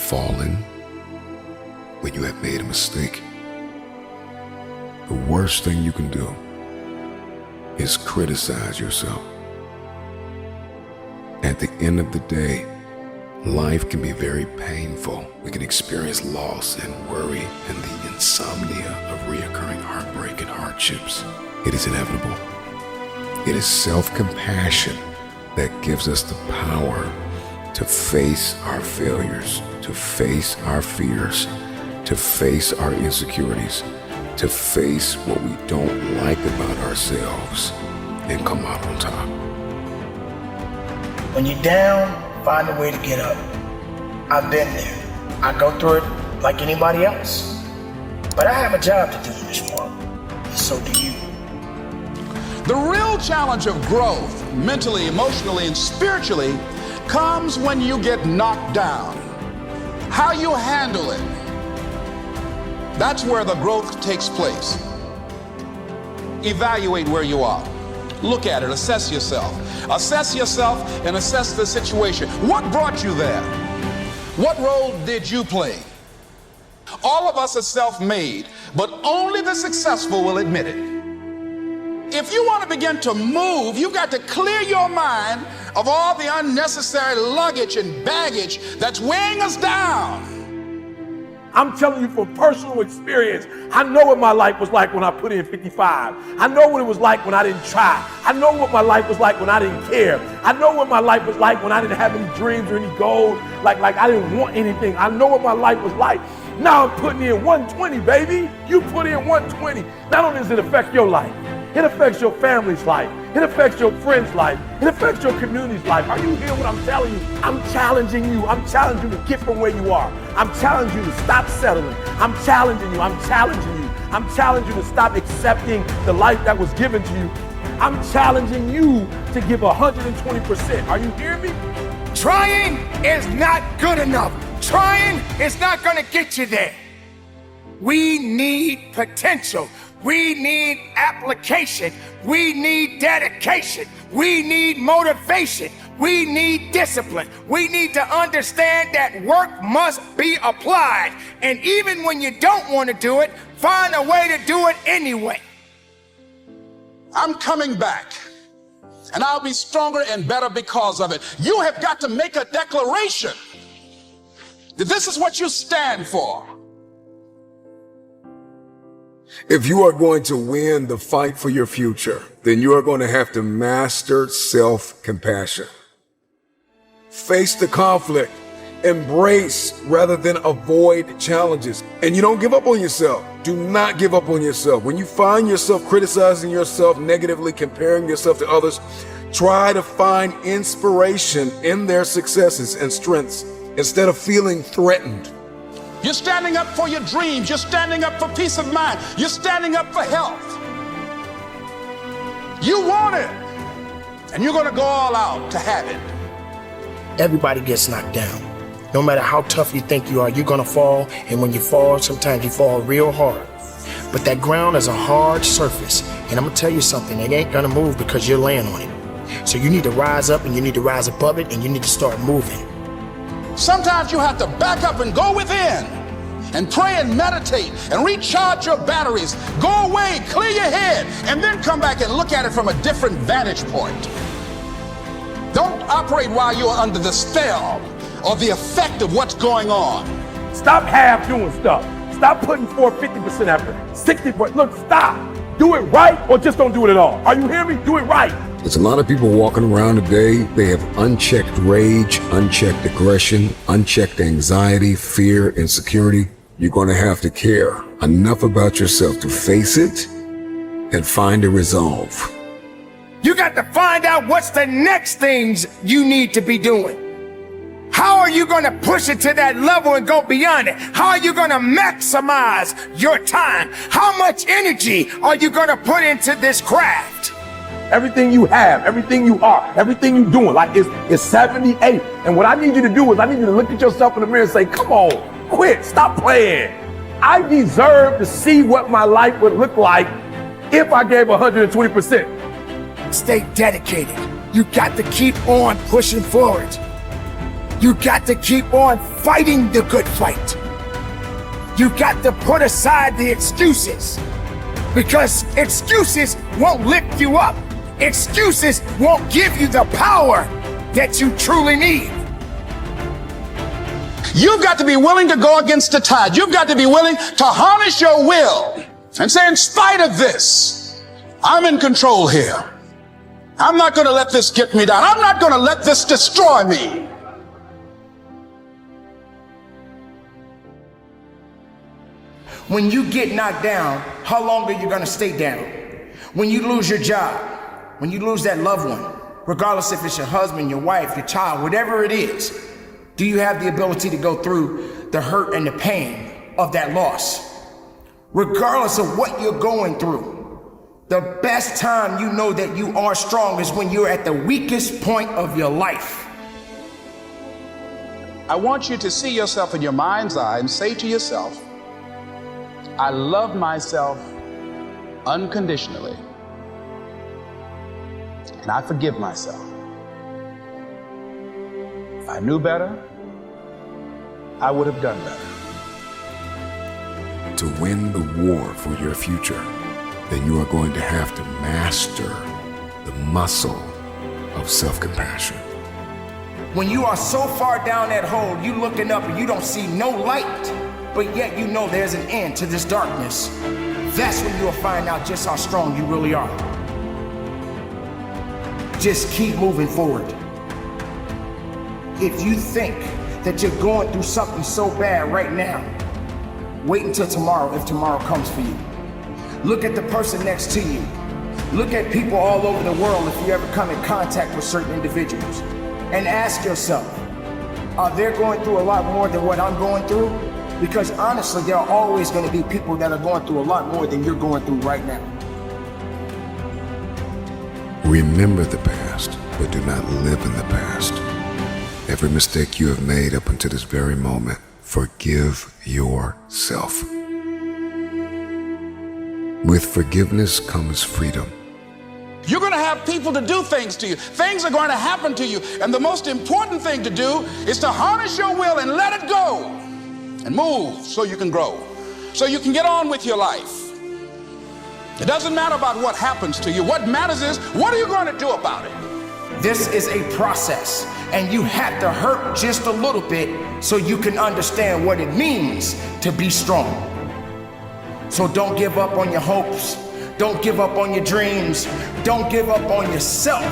fallen, when you have made a mistake, the worst thing you can do is criticize yourself. At the end of the day, life can be very painful. We can experience loss and worry and the insomnia of reoccurring heartbreak and hardships. It is inevitable. It is self-compassion that gives us the power to face our failures, to face our fears, to face our insecurities, to face what we don't like about ourselves and come out on top. When you're down, find a way to get up. I've been there. I go through it like anybody else. But I have a job to do in this world, and so do you. The real challenge of growth, mentally, emotionally, and spiritually, comes when you get knocked down. How you handle it, that's where the growth takes place. Evaluate where you are. Look at it, assess yourself. Assess yourself and assess the situation. What brought you there? What role did you play? All of us are self-made, but only the successful will admit it. If you want to begin to move, you've got to clear your mind of all the unnecessary luggage and baggage that's weighing us down. I'm telling you from personal experience, I know what my life was like when I put in 55. I know what it was like when I didn't try. I know what my life was like when I didn't care. I know what my life was like when I didn't have any dreams or any goals, like I didn't want anything. I know what my life was like. Now I'm putting in 120, baby. You put in 120. Not only does it affect your life, it affects your family's life. It affects your friend's life. It affects your community's life. Are you hearing what I'm telling you? I'm challenging you. I'm challenging you to get from where you are. I'm challenging you to stop settling. I'm challenging you. I'm challenging you. I'm challenging you to stop accepting the life that was given to you. I'm challenging you to give 120%. Are you hearing me? Trying is not good enough. Trying is not going to get you there. We need potential. We need application. We need dedication. We need motivation. We need discipline. We need to understand that work must be applied. And even when you don't want to do it, find a way to do it anyway. I'm coming back, and I'll be stronger and better because of it. You have got to make a declaration that this is what you stand for. If you are going to win the fight for your future, then you are going to have to master self-compassion. Face the conflict, embrace rather than avoid challenges. And you don't give up on yourself. Do not give up on yourself. When you find yourself criticizing yourself negatively, comparing yourself to others, try to find inspiration in their successes and strengths instead of feeling threatened. You're standing up for your dreams. You're standing up for peace of mind. You're standing up for health. You want it, and you're going to go all out to have it. Everybody gets knocked down. No matter how tough you think you are, you're going to fall. And when you fall, sometimes you fall real hard. But that ground is a hard surface. And I'm going to tell you something. It ain't going to move because you're laying on it. So you need to rise up, and you need to rise above it, and you need to start moving. Sometimes you have to back up and go within and pray and meditate and recharge your batteries. Go away, clear your head, and then come back and look at it from a different vantage point. Don't operate while you're under the spell or the effect of what's going on. Stop half doing stuff. Stop putting forth 50% effort, 60%. Look, stop. Do it right or just don't do it at all. Are you hearing me? Do it right. There's a lot of people walking around today. They have unchecked rage, unchecked aggression, unchecked anxiety, fear, insecurity. You're going to have to care enough about yourself to face it and find a resolve. You got to find out what's the next things you need to be doing. How are you going to push it to that level and go beyond it? How are you going to maximize your time? How much energy are you going to put into this craft? Everything you have, everything you are, everything you're doing, like it's 78. And what I need you to do is I need you to look at yourself in the mirror and say, come on, quit, stop playing. I deserve to see what my life would look like if I gave 120%. Stay dedicated. You got to keep on pushing forward. You got to keep on fighting the good fight. You got to put aside the excuses, because excuses won't lift you up. Excuses won't give you the power that you truly need. You've got to be willing to go against the tide. You've got to be willing to harness your will and say, in spite of this, I'm in control here. I'm not going to let this get me down. I'm not going to let this destroy me. When you get knocked down, how long are you gonna stay down? When you lose your job, when you lose that loved one, regardless if it's your husband, your wife, your child, whatever it is, do you have the ability to go through the hurt and the pain of that loss? Regardless of what you're going through, the best time you know that you are strong is when you're at the weakest point of your life. I want you to see yourself in your mind's eye and say to yourself, I love myself unconditionally, and I forgive myself. If I knew better, I would have done better. To win the war for your future, then you are going to have to master the muscle of self-compassion. When you are so far down that hole, you looking up and you don't see no light, but yet you know there's an end to this darkness. That's when you'll find out just how strong you really are. Just keep moving forward. If you think that you're going through something so bad right now, wait until tomorrow if tomorrow comes for you. Look at the person next to you. Look at people all over the world if you ever come in contact with certain individuals. And ask yourself, are they going through a lot more than what I'm going through? Because honestly, there are always going to be people that are going through a lot more than you're going through right now. Remember the past, but do not live in the past. Every mistake you have made up until this very moment, forgive yourself. With forgiveness comes freedom. You're going to have people to do things to you. Things are going to happen to you. And the most important thing to do is to harness your will and let it go. And move so you can grow, so you can get on with your life. It doesn't matter about what happens to you. What matters is, what are you going to do about it? This is a process, and you have to hurt just a little bit so you can understand what it means to be strong. So don't give up on your hopes. Don't give up on your dreams. Don't give up on yourself.